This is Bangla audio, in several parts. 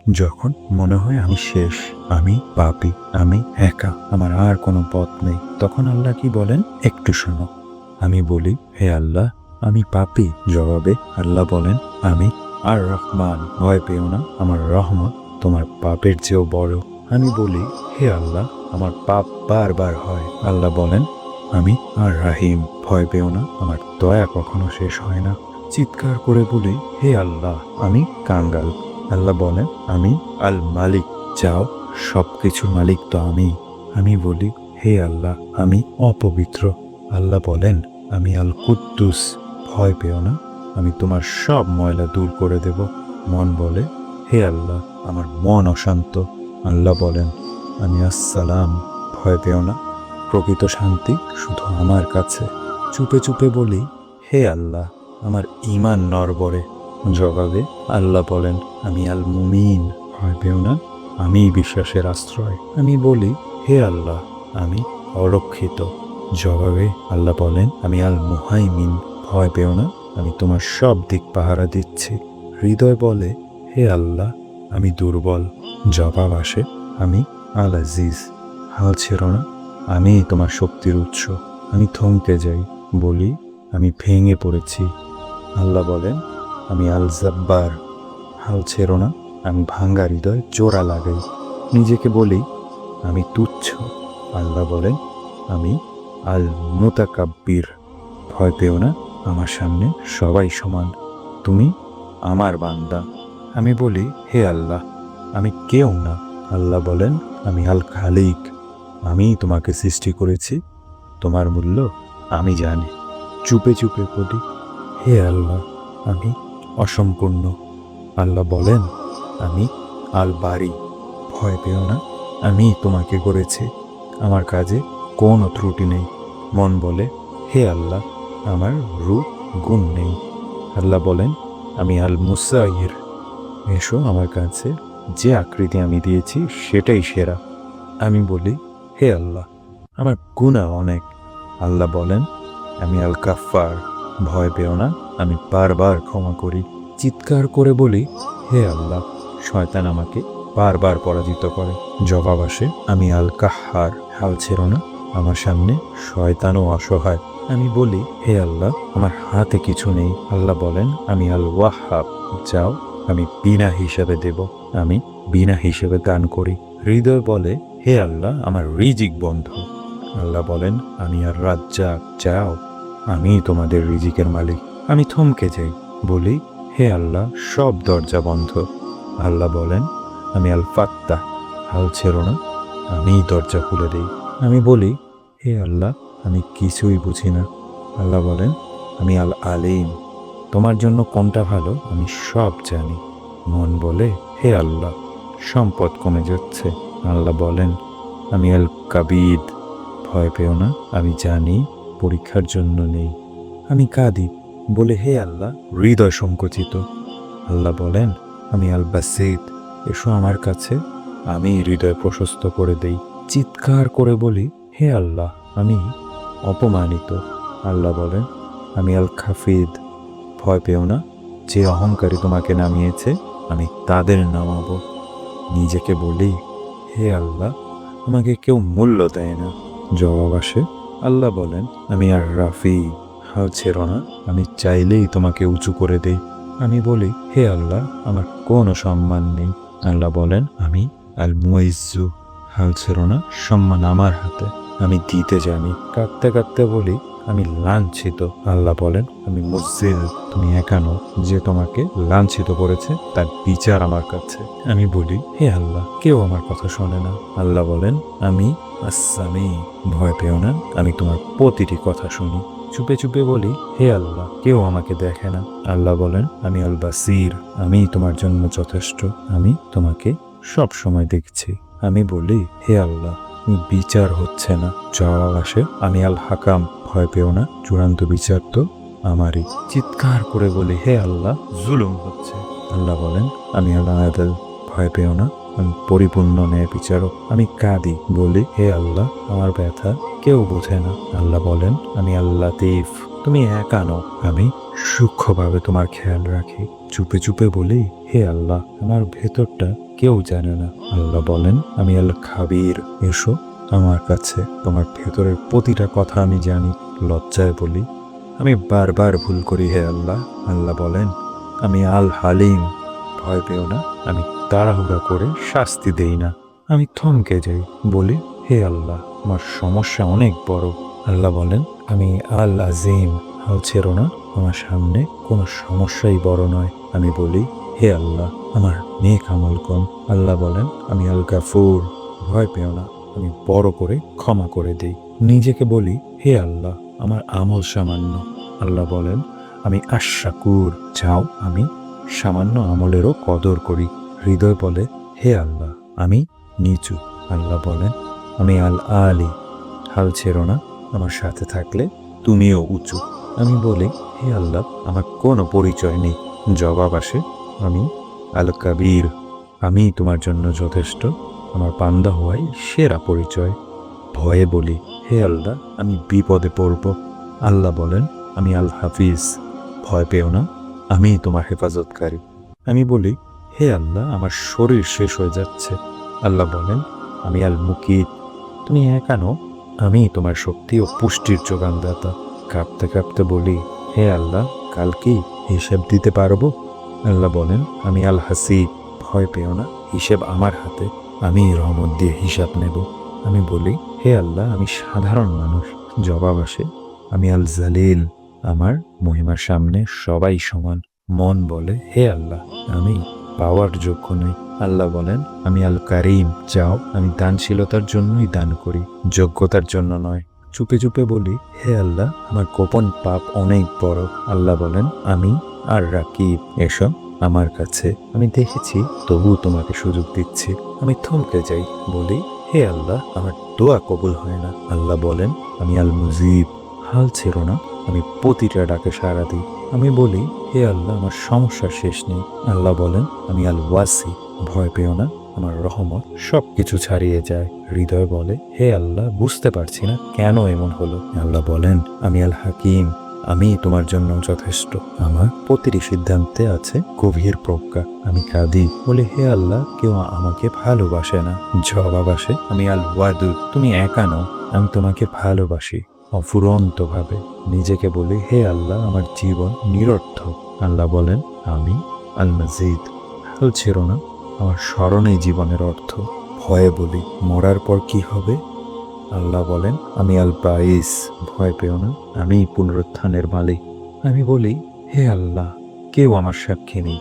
যখন মনে হয় আমি শেষ, আমি পাপী, আমি একা, আমার আর কোনো পথ নেই, তখন আল্লাহ কি বলেন, একটু শোনো। আমি বলি, হে আল্লাহ, আমি পাপী। জবাবে আল্লাহ বলেন, আমি আর রহমান, ভয় পেও না, আমার রহমত তোমার পাপের চেয়েও বড়। আমি বলি, হে আল্লাহ, আমার পাপ বারবার হয়। আল্লাহ বলেন, আমি আর রাহিম, ভয় পেও না, আমার দয়া কখনো শেষ হয় না। চিৎকার করে বলি, হে আল্লাহ, আমি কাঙ্গাল। আল্লাহ বলেন, আমি আল মালিক, যাও, সবকিছুর মালিক তো আমি। আমি বলি, হে আল্লাহ, আমি অপবিত্র। আল্লাহ বলেন, আমি আল কুদ্দুস, ভয় পেও না, আমি তোমার সব ময়লা দূর করে দেব। মন বলে, হে আল্লাহ, আমার মন অশান্ত। আল্লাহ বলেন, আমি আসসালাম, ভয় পেও না, প্রকৃত শান্তি শুধু আমার কাছে। চুপে চুপে বলি, হে আল্লাহ, আমার ঈমান নড়বড়ে। জবাবে আল্লাহ বলেন, আমি আল মুমিন, ভয় পেও না, আমি বিশ্বাসের আশ্রয়। আমি বলি, হে আল্লাহ, আমি অরক্ষিত। জবাবে আল্লাহ বলেন, আমি আল মুহাইমিন, ভয় পেও না, আমি তোমার সব দিক পাহারা দিচ্ছি। হৃদয় বলে, হে আল্লাহ, আমি দুর্বল। জবাব আসে, আমি আল আজিজ, হাল ছেড়ো না, আমি তোমার শক্তির উৎস। আমি থমকে যাই, বলি, আমি ভেঙে পড়েছি। আল্লাহ বলেন, আমি আল জাব্বার, হাল ছেড়ো না, আমি ভাঙ্গা হৃদয় জোড়া লাগাই। নিজেকে বলি, আমি তুচ্ছ। আল্লাহ বলেন, আমি আল মুতাকাব্বির, ভয় পেও না, আমার সামনে সবাই সমান, তুমি আমার বান্দা। আমি বলি, হে আল্লাহ, আমি কেউ না। আল্লাহ বলেন, আমি আল খালিক, আমি তোমাকে সৃষ্টি করেছি, তোমার মূল্য আমি জানি। চুপে চুপে বলি, হে আল্লাহ, আমি অসম্পূর্ণ। আল্লাহ বলেন, আমি আল বারি, ভয় পেও না, আমি তোমাকে করেছি, আমার কাজে কোনো ত্রুটি নেই। মন বলে, হে আল্লাহ, আমার রূপ গুণ নেই। আল্লাহ বলেন, আমি আল মুসাইর, এসো আমার কাছে, যে আকৃতি আমি দিয়েছি সেটাই সেরা। আমি বলি, হে আল্লাহ, আমার গুনাহ অনেক। আল্লাহ বলেন, আমি আল গাফফার, ভয় পেও না, আমি বারবার ক্ষমা করি। চিৎকার করে বলি, হে আল্লাহ, শয়তান আমাকে বারবার পরাজিত করে। জবাব আসে, আমি আল কাহ্হার, হাল ছেড়ো না, আমার সামনে শয়তানও অসহায়। আমি বলি, হে আল্লাহ, আমার হাতে কিছু নেই। আল্লাহ বলেন, আমি আল ওয়াহাব, যাও, আমি বিনা হিসেবে দেব, আমি বিনা হিসেবে দান করি। হৃদয় বলে, হে আল্লাহ, আমার রিজিক বন্ধ। আল্লাহ বলেন, আমি আর রাজ্জাক, যাও, আমি তোমাদের রিজিকের মালিক। আমি থমকে যাই, বলি, হে আল্লাহ, সব দরজা বন্ধ। আল্লাহ বলেন, আমি আল ফাত্তাহ, হাল ছেড়ো না, আমি দরজা খুলে দেই। আমি বলি, হে আল্লাহ, আমি কিছুই বুঝি না। আল্লাহ বলেন, আমি আল আলিম, তোমার জন্য কোনটা ভালো আমি সব জানি। মন বলে, হে আল্লাহ, সম্পদ কমে যাচ্ছে। আল্লাহ বলেন, আমি আল কাবিদ, ভয় পেও না, আমি জানি পরীক্ষার জন্য নেই। আমি কাঁদি, বলে, হে আল্লাহ, হৃদয় সংকুচিত। আল্লাহ বলেন, আমি আল বাসিত, এসো আমার কাছে, আমি হৃদয় প্রশস্ত করে দেই। চিৎকার করে বলি, হে আল্লাহ, আমি অপমানিত। আল্লাহ বলেন, আমি আল খাফিদ, ভয় পেও না, যে অহংকারী তোমাকে নামিয়েছে আমি তাদের নামাবো। নিজেকে বলি, হে আল্লাহ, আমাকে কেউ মূল্য দেয় না। জবাব আসে, আল্লাহ বলেন, আমি আর রাফি, হাল ছেড়ো না, আমি চাইলেই তোমাকে উঁচু করে দেই। আমি বলি, হে আল্লাহ, আমার কোনো সম্মান নেই। আল্লাহ বলেন, আমি আল মুইজ্জু, হাল ছেড়ো না, সম্মান আমার হাতে, আমি দিতে জানি। কাঁদতে কাঁদতে বলি, আমি লাঞ্ছিত। আল্লাহ বলেন, আমি মুজ্জিল, তুমি একা নও, যে তোমাকে লাঞ্ছিত করেছে তার বিচার আমার কাছে। আমি বলি, হে আল্লাহ, কেউ আমার কথা শোনে না। আল্লাহ বলেন, আমি আসামি, ভয় পেও না, আমি তোমার প্রতিটি কথা শুনি। চুপে চুপে বলি, হে আল্লাহ, কেউ আমাকে দেখে না। আল্লাহ বলেন, আমি আল বাসির, আমি তোমার জন্য যথেষ্ট, আমি তোমাকে সব সময় দেখছি। আমি বলি, হে আল্লাহ, বিচার হচ্ছে না। জবাব আসে, আমি আল হাকাম, ভয় পেও না, চূড়ান্ত বিচার তো আমারই। চিৎকার করে বলি, হে আল্লাহ, জুলুম হচ্ছে। আল্লাহ বলেন, আমি আল আদল, ভয় পেও না, আমি পরিপূর্ণ ন্যায় বিচারক। আমি কাঁদি, বলি, হে আল্লাহ, আমার ব্যথা কেউ বোঝে না। আল্লাহ বলেন, আমি আল লাতিফ, তুমি একা নও, আমি সূক্ষ্মভাবে তোমার খেয়াল রাখি। চুপে চুপে বলি, হে আল্লাহ, আমার ভেতরটা কেউ জানে না। আল্লাহ বলেন, আমি আল খাবির, এসো আমার কাছে, তোমার ভেতরের প্রতিটা কথা আমি জানি। লজ্জায় বলি, আমি বারবার ভুল করি হে আল্লাহ। আল্লাহ বলেন, আমি আল হালিম, ভয় পেও না, আমি তাড়াহুড়া করে শাস্তি দেই না। আমি থমকে যাই, বলি, হে আল্লাহ, আমার সমস্যা অনেক বড়। আল্লাহ বলেন, আমি আল আজিম, হাল ছেড়ো না, আমার সামনে কোনো সমস্যাই বড় নয়। আমি বলি, হে আল্লাহ, আমার নেক আমল কম। আল্লাহ বলেন, আমি আল গাফুর, ভয় পেও না, আমি বড় করে ক্ষমা করে দিই। নিজেকে বলি, হে আল্লাহ, আমার আমল সামান্য। আল্লাহ বলেন, আমি আশ-শাকুর, যাও, আমি সামান্য আমলেরও কদর করি। হৃদয় বলে, হে আল্লাহ, আমি নিচু। আল্লাহ বলেন, আমি আল আলী, হাল ছেড়ো না, আমার সাথে থাকলে তুমিও উঁচু। আমি বলি, হে আল্লাহ, আমার কোনো পরিচয় নেই। জবাব আসে, আমি আল কাবির, আমি তোমার জন্য যথেষ্ট। আমার বান্দা হওয়াই সেরা পরিচয়। ভয়ে বলি, হে আল্লাহ, আমি বিপদে পড়ব। আল্লাহ বলেন, আমি আল হাফিজ, ভয় পেও না, আমি তোমার হেফাজতকারী। আমি বলি, হে আল্লাহ, আমার শরীর শেষ হয়ে যাচ্ছে। আল্লাহ বলেন, আমি আল মুকিত, তুমি একা নও, আমি তোমার শক্তি ও পুষ্টির যোগানদাতা। কাঁপতে কাঁপতে বলি, হে আল্লাহ, কাল কি হিসেব দিতে পারবো? আল্লাহ বলেন, আমি আল হাসিব, ভয় পেও না, হিসেব আমার হাতে, আমি রহমত দিয়ে হিসাব নেব। আমি বলি, হে আল্লাহ, আমি সাধারণ মানুষ। জবাব আসে, আমি আল জালিল, আমার মহিমার সামনে সবাই সমান। মন বলে, হে আল্লাহ, আমি পাওয়ার যোগ্য নই। আল্লাহ বলেন, আমি আল কারিম, যাও, আমি দানশীলতার জন্যই দান করি, যোগ্যতার জন্য নয়। চুপে চুপে বলি, হে আল্লাহ, আমার গোপন পাপ অনেক বড়। আল্লাহ বলেন, আমি আর রাকিব, এসব আমার কাছে, আমি দেখেছি, তবু তোমাকে সুযোগ দিচ্ছি। আমি থমকে যাই, বলি, হে আল্লাহ, আমার দোয়া কবুল হয় না। আল্লাহ বলেন, আমি আল মুজিব, হাল ছেড়ো না, আমি প্রতিটা ডাকে সাড়া দিই। আমি বলি, হে আল্লাহ, আমার সমস্যার শেষ নেই। আল্লাহ বলেন, আমি আল ওয়াসি, ভয় পেও না, আমার রহমত সবকিছু ছাড়িয়ে যায়। হৃদয় বলে, হে আল্লাহ, বুঝতে পারছি না কেন এমন হলো। আল্লাহ বলেন, আমি আল হাকিম, আমি তোমার জন্য যথেষ্ট। আমার প্রতিটি সিদ্ধান্তে আছে গভীর প্রজ্ঞা। আমি কাঁদি, বলি, হে আল্লাহ, কেউ আমাকে ভালোবাসে না। জবাব আসে, আমি আল ওয়াদুদ, তুমি একা নও, আমি তোমাকে ভালোবাসি অফুরন্ত ভাবে। নিজেকে বলি, হে আল্লাহ, আমার জীবন নিরর্থক। আল্লাহ বলেন, আমি আল মাজিদ, হাল ছেড়ো না, আমার স্মরণেই জীবনের অর্থ। ভয়ে বলি, মরার পর কি হবে? আল্লাহ বলেন, আমি আল বাইস, ভয় পেও না, আমি পুনরুত্থানের মালিক। আমি বলি, হে আল্লাহ, কেউ আমার সাক্ষী নেই।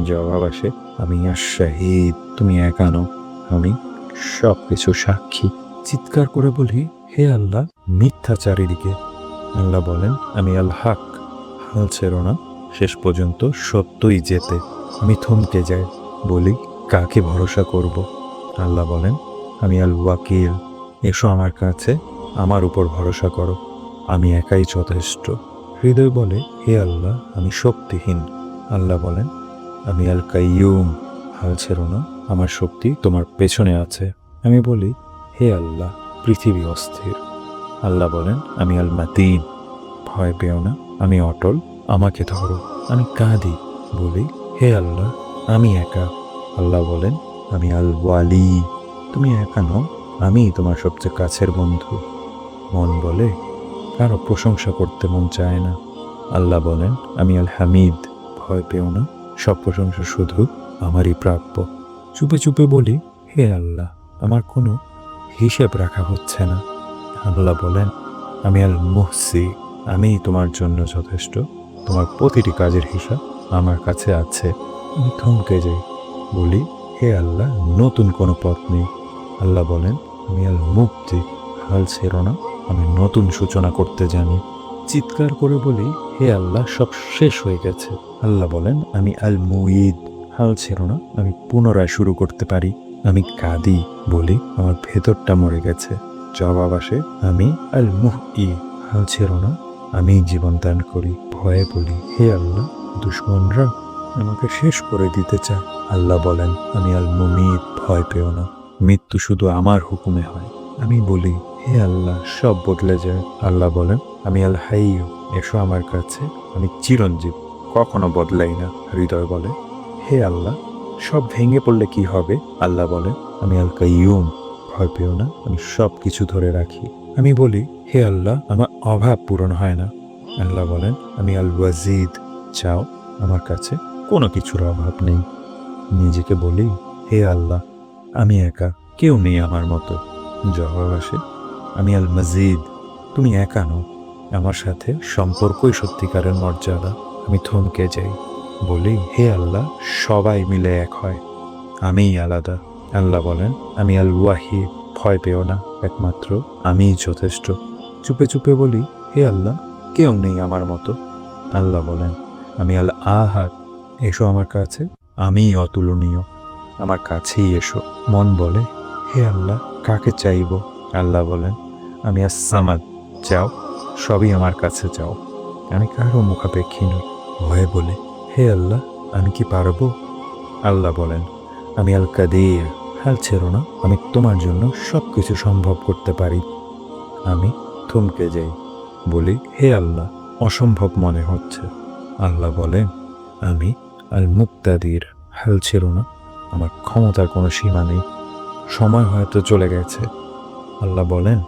জবাব আসে, আমি আশ-শাহিদ, তুমি একা নও, আমি সব কিছু সাক্ষী। চিৎকার করে বলি, হে আল্লাহ, মিথ্যা চারিদিকে। আল্লাহ বলেন, আমি আল হক, হাল ছেড়ো না, শেষ পর্যন্ত সত্যই জেতে। আমি থমকে যাই, বলি, কাকে ভরসা করব? আল্লাহ বলেন, আমি আল ওয়াকিল, এসো আমার কাছে, আমার উপর ভরসা করো, আমি একাই যথেষ্ট। হৃদয় বলে, হে আল্লাহ, আমি শক্তিহীন। আল্লাহ বলেন, আমি আল কাইয়ুম, হাল ছেড়ো না, আমার শক্তি তোমার পেছনে আছে। আমি বলি, হে আল্লাহ, পৃথিবী অস্থির। আল্লাহ বলেন, আমি আল মাতিন, ভয় পেও না, আমি অটল, আমাকে ধরো। আমি কাঁদি, বলি, হে আল্লাহ, আমি একা। আল্লাহ বলেন, আমি আল ওয়ালি, তুমি একা নও, আমি তোমার সবচেয়ে কাছের বন্ধু। মন বলে, কারো প্রশংসা করতে মন চায় না। আল্লাহ বলেন, আমি আল হামিদ, ভয় পেও না, সব প্রশংসা শুধু আমারই প্রাপ্য। চুপে চুপে বলি, হে আল্লাহ, আমার কোনো হিসেব রাখা হচ্ছে না। আল্লাহ বলেন, আমি আল মুহসি, আমি তোমার জন্য যথেষ্ট, তোমার প্রতিটি কাজের হিসাব আমার কাছে আছে। আমি থমকে যাই, বলি, হে আল্লাহ, নতুন কোনো পথ নেই। আল্লাহ বলেন, আমি আল মুক্তি, হাল ছেড়ো না, আমি নতুন সূচনা করতে জানি। চিৎকার করে বলি, হে আল্লাহ, সব শেষ হয়ে গেছে। আল্লাহ বলেন, আমি আল মুঈদ, হাল ছেড়ো না, আমি পুনরায় শুরু করতে পারি। আমি কাঁদি, বলি, আমার ভেতরটা মরে গেছে। জবাব আসে, আমি আল মুহই, হাল ছেড়ো না, আমি জীবন দান করি। ভয়ে বলি, হে আল্লাহ, দুশ্মনরা আমাকে শেষ করে দিতে চায়। আল্লাহ বলেন, আমি আল মুমিত, ভয় পেও না, মৃত্যু শুধু আমার হুকুমে হয়। আমি বলি, হে আল্লাহ, সব বদলে যায়। আল্লাহ বলেন, আমি আল হাইয়্যু, এসো আমার কাছে, আমি চিরঞ্জীব, কখনো বদলাই না। হৃদয় বলে, হে আল্লাহ, সব ভেঙে পড়লে কি হবে? আল্লাহ বলে, আমি আল কাইয়ুম, ভয় পেও না, আমি সব কিছু ধরে রাখি। আমি বলি, হে আল্লাহ, আমার অভাব পূরণ হয় না। আল্লাহ বলেন, আমি আল ওয়াজিদ, চাও, আমার কাছে কোনো কিছুর অভাব নেই। নিজেকে বলি, হে আল্লাহ, আমি একা, কেউ নেই আমার মতো। জবাব আসে, আমি আল মাজিদ, তুমি একা নও, আমার সাথে সম্পর্কই সত্যিকারের মর্যাদা। আমি থমকে যাই, বলি, হে আল্লাহ, সবাই মিলে এক হয়, আমিই আলাদা। আল্লাহ বলেন, আমি আল ওয়াহিদ, ভয় পেও না, একমাত্র আমিই যথেষ্ট। চুপে চুপে বলি, হে আল্লাহ, কেউ নেই আমার মতো। আল্লাহ বলেন, আমি আল আহাদ, এসো আমার কাছে, আমিই অতুলনীয়, আমার কাছেই এসো। মন বলে, হে আল্লাহ, কাকে চাইব? আল্লাহ বলেন, আমি আস-সামাদ, চাও, সবই আমার কাছে চাও, আমি কারো মুখাপেক্ষী নই। ভয়ে বলে, হে আল্লাহ, আমি কি পারবো? আল্লাহ বলেন, আমি আল কাদির, হাল ছেড়ো না, আমি তোমার জন্য সব কিছু সম্ভব করতে পারি। আমি থমকে যাই, বলি, হে আল্লাহ, অসম্ভব মনে হচ্ছে। আল্লাহ বলেন, আমি আল মুক্তাদির, হাল ছেড়ো না, আমার ক্ষমতার কোনো সীমা নেই, সময় হয়তো চলে গেছে। আল্লাহ বলেন,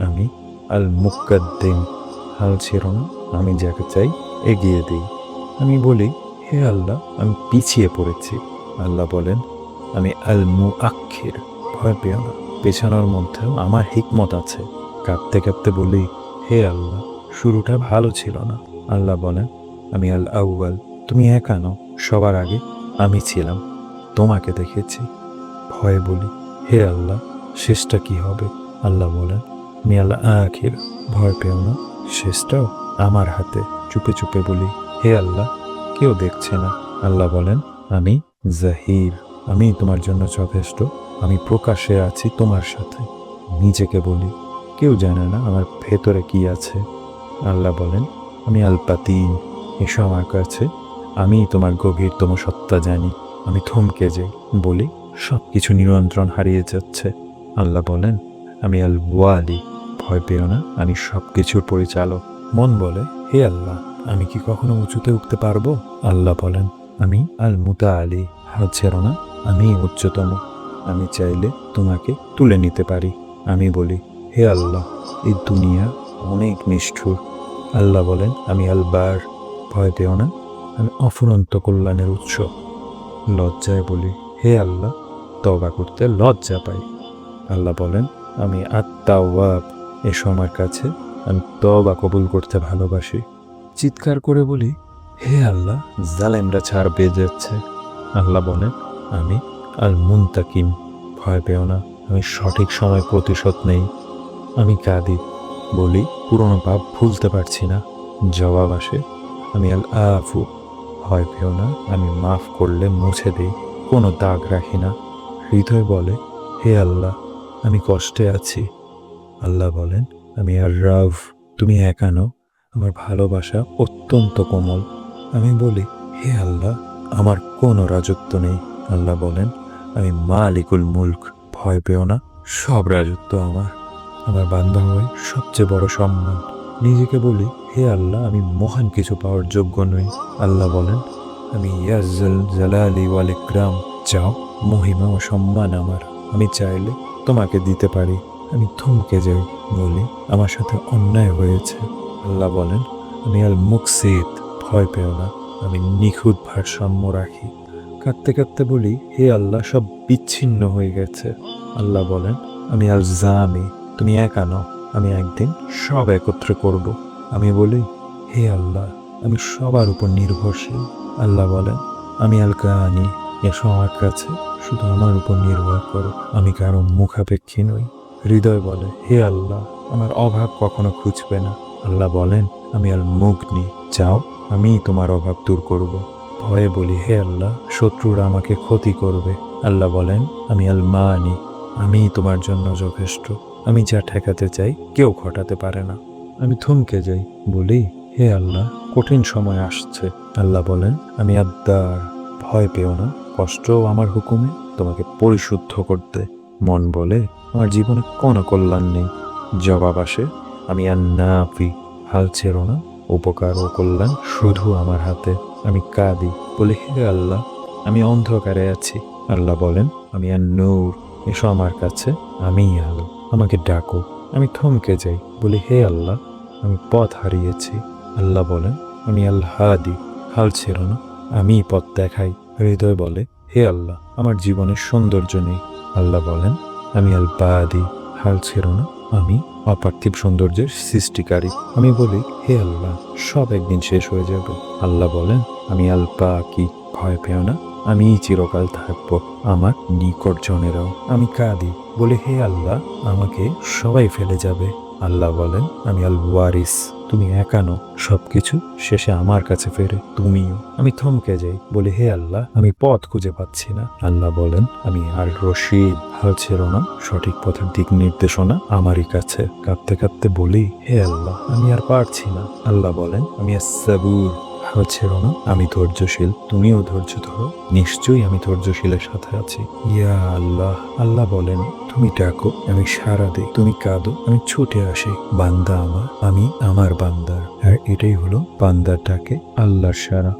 আমি আল মুকাদ্দিম, হাল ছেড়ো না, আমি যাকে চাই এগিয়ে দিই। আমি বলি, হে আল্লাহ, আমি পিছিয়ে পড়েছি। আল্লাহ বলেন, আমি আল মুআক্ষির, ভয় পেও না, পেছানোর মধ্যেও আমার হিকমত আছে। কাঁপতে কাঁপতে বলি, হে আল্লাহ, শুরুটা ভালো ছিল না। আল্লাহ বলেন, আমি আল আউয়াল, তুমি একা নও, সবার আগে আমি ছিলাম, তোমাকে দেখেছি। ভয়ে বলি, হে আল্লাহ, শেষটা কি হবে? আল্লাহ বলেন, আমি আল আখির, ভয় পেও না, শেষটাও আমার হাতে। চুপে চুপে বলি, হে আল্লাহ, কেউ দেখছে না। আল্লাহ বলেন, আমি জাহির, আমি তোমার জন্য যথেষ্ট, আমি প্রকাশ্যে আছি তোমার সাথে। নিজেকে বলি, কেউ জানে না আমার ভেতরে কি আছে। আল্লাহ বলেন, আমি আল পাতিন, এসো আমার কাছে, আমি তোমার গভীরতম সত্তা জানি। আমি থমকে যাই, বলি, সব কিছু নিয়ন্ত্রণ হারিয়ে যাচ্ছে। আল্লাহ বলেন, আমি আল ওয়ালি, ভয় পেও না, আমি সব কিছুর পরিচালক। মন বলে, হে আল্লাহ, আমি কি কখনো উঁচুতে উঠতে পারবো? আল্লাহ বলেন, আমি আল মুতা আলী, হাল ছেড়ো না, আমি উচ্চতম, আমি চাইলে তোমাকে তুলে নিতে পারি। আমি বলি, হে আল্লাহ, এই দুনিয়া অনেক নিষ্ঠুর। আল্লাহ বলেন, আমি আল বার, ভয় পেও না, আমি অফুরন্ত কল্যাণের উৎস। লজ্জায় বলি, হে আল্লাহ, তওবা করতে লজ্জা পাই। আল্লাহ বলেন, আমি আত-তাওয়াব, এসো আমার কাছে, আমি তওবা কবুল করতে ভালোবাসি। চিৎকার করে বলি, হে আল্লাহ, জালেমরা ছাড় পেয়ে যাচ্ছে। আল্লাহ বলেন, আমি আল মুনতাকিম, ভয় পেও না, আমি সঠিক সময় প্রতিশোধ নেই। আমি কাঁদি, বলি, পুরনো পাপ ভুলতে পারছি না। জবাব আসে, আমি আল আফু, ভয় পেও না, আমি মাফ করলে মুছে দিই, কোনো দাগ রাখি না। হৃদয় বলে, হে আল্লাহ, আমি কষ্টে আছি। আল্লাহ বলেন, আমি আর রাভ, তুমি একা নও, আমার ভালোবাসা অত্যন্ত কোমল। আমি বলি, হে আল্লাহ, আমার কোনো রাজত্ব নেই। আল্লাহ বলেন, আমি মালিকুল মুলক, ভয় পেও না, সব রাজত্ব আমার। আমার বান্দা হয়ে সবচেয়ে বড় সম্মান। নিজেকে বলি, হে আল্লাহ, আমি মহান কিছু পাওয়ার যোগ্য নই। আল্লাহ বলেন, আমি ইয়াজ্জাল জালালি ওয়াল ইকরাম, চাও, মহিমা ও সম্মান আমার, আমি চাইলে তোমাকে দিতে পারি। আমি থমকে যাই, বলি, আমার সাথে অন্যায় হয়েছে। আল্লাহ বলেন, আমি আল মুকসিত, ভয় পেও না, আমি নিখুঁত ভারসাম্য রাখি। কাঁদতে কাঁদতে বলি, হে আল্লাহ, সব বিচ্ছিন্ন হয়ে গেছে। আল্লাহ বলেন, আমি আল জামি, তুমি একা নও, আমি একদিন সব একত্রে করব। আমি বলি, হে আল্লাহ, আমি সবার উপর নির্ভরশীল। আল্লাহ বলেন, আমি আল কানি, এসো আমার কাছে, শুধু আমার উপর নির্ভর করো, আমি কারো মুখাপেক্ষী নই। হৃদয় বলে, হে আল্লাহ, আমার অভাব কখনো খুঁজবে না। আল্লাহ বলেন, আমি আল মুগনি, চাও, আমি তোমার অভাব দূর করব। ভয়ে বলি, হে আল্লাহ, শত্রুরা আমাকে ক্ষতি করবে। আল্লাহ বলেন, আমি আল মানি, আমি তোমার জন্য যথেষ্ট, আমি যা ঠেকাতে চাই কেউ ঘটাতে পারে না। আমি থমকে যাই, বলি, হে আল্লাহ, কঠিন সময় আসছে। আল্লাহ বলেন, আমি আদ্দার, ভয় পেও না, কষ্টও আমার হুকুমে তোমাকে পরিশুদ্ধ করতে। মন বলে, আমার জীবনে কোনো কল্যাণ নেই। জবাব আসে, আমি আর নাফি, হাল ছেড়ো না, উপকার ও কল্যাণ শুধু আমার হাতে। আমি কাঁদি, বলি হে আল্লাহ আমি অন্ধকারে আছি। আল্লাহ বলেন আমি আর নূর, এসো আমার কাছে, আমিই আলো, আমাকে ডাকো। আমি থমকে যাই, বলি হে আল্লাহ আমি পথ হারিয়েছি। আল্লাহ বলেন আমি আল হাদি, হাল ছেড়ো না, আমিই পথ দেখাই। হৃদয় বলে হে আল্লাহ আমার জীবনের সৌন্দর্য নেই। আল্লাহ বলেন আমি আল বাদি, হাল ছেড়ো না, আমি অপার্থিব সৌন্দর্যের সৃষ্টিকারী। আমি বলি হে আল্লাহ সব একদিন শেষ হয়ে যাবে। আল্লাহ বলেন আমি আল পাকি, ভয় পেও না, আমিই চিরকাল থাকবো, আমার নিকট জনেরাও। আমি কাঁদি, বলি হে আল্লাহ আমাকে সবাই ফেলে যাবে। আল্লাহ বলেন আমি আল ওয়ারিস, তুমি একানো, সবকিছু শেষে আমার কাছে ফেরে তুমিও। আমি থমকে যাই, বলি হে আল্লাহ আমি পথ খুঁজে পাচ্ছি না। আল্লাহ বলেন আমি আর রশিদ, হাল ছেড়ো না, সঠিক পথের দিক নির্দেশনা আমারই কাছে। কাঁদতে কাঁদতে বলি হে আল্লাহ আমি আর পারছি না। আল্লাহ বলেন আমি আস-সাবুর, হাল ছেড়ো না, আমি ধৈর্যশীল, তুমিও ধৈর্য ধরো, নিশ্চয়ই আমি ধৈর্যশীলের সাথে আছি। ইয়া আল্লাহ, আল্লাহ বলেন তুমি ডাকো আমি সাড়া দিই, তুমি কাঁদো আমি ছুটে আসি। বান্দা আমার, আমি আমার বান্দার। আর এটাই হলো বান্দার ডাকে আল্লাহর সাড়া।